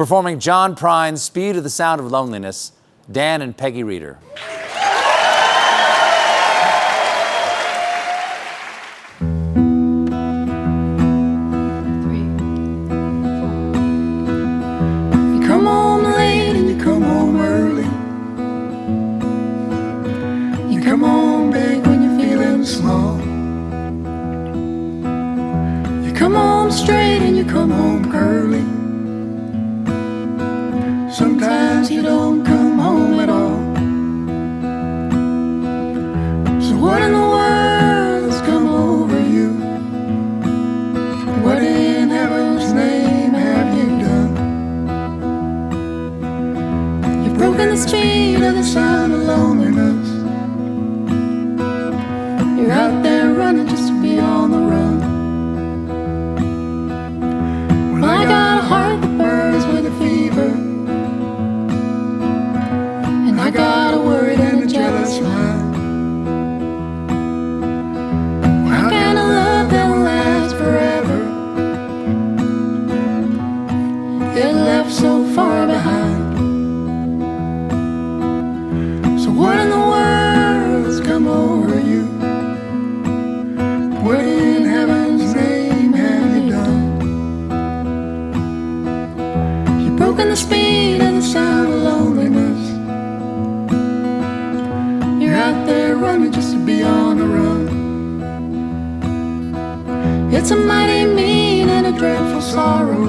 Performing John Prine's Speed of the Sound of Loneliness, Dan and Peggy Reeder. Come home late and you come home early. You come home big when you're feeling small. You come home straight and you come home curly. Sometimes you don't come home at all. So what in the world has come over you? What in heaven's name have you done? You've broken the speed of the sound of loneliness. You're out there running just to be on the run. Well, I got a heart that burns with a fever, and I got a worried and a jealous mind. Well, how can a love that will last forever get left so far behind? So what in the world has come over you? What in heaven's name have you done? You've broken the speed of the sound of loneliness. You're out there running just to be on the run. It's a mighty mean and a dreadful sorrow.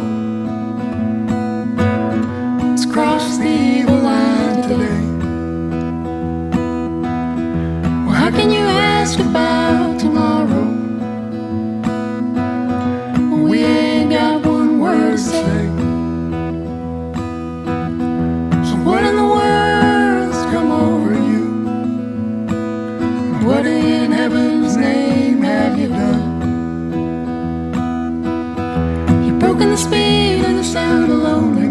It's crossed the evil line today. Well, how can you ask about tomorrow when we ain't got one word to say? So what in the world has come over you? What in heaven's name have you done? You've broken the speed of the sound of loneliness.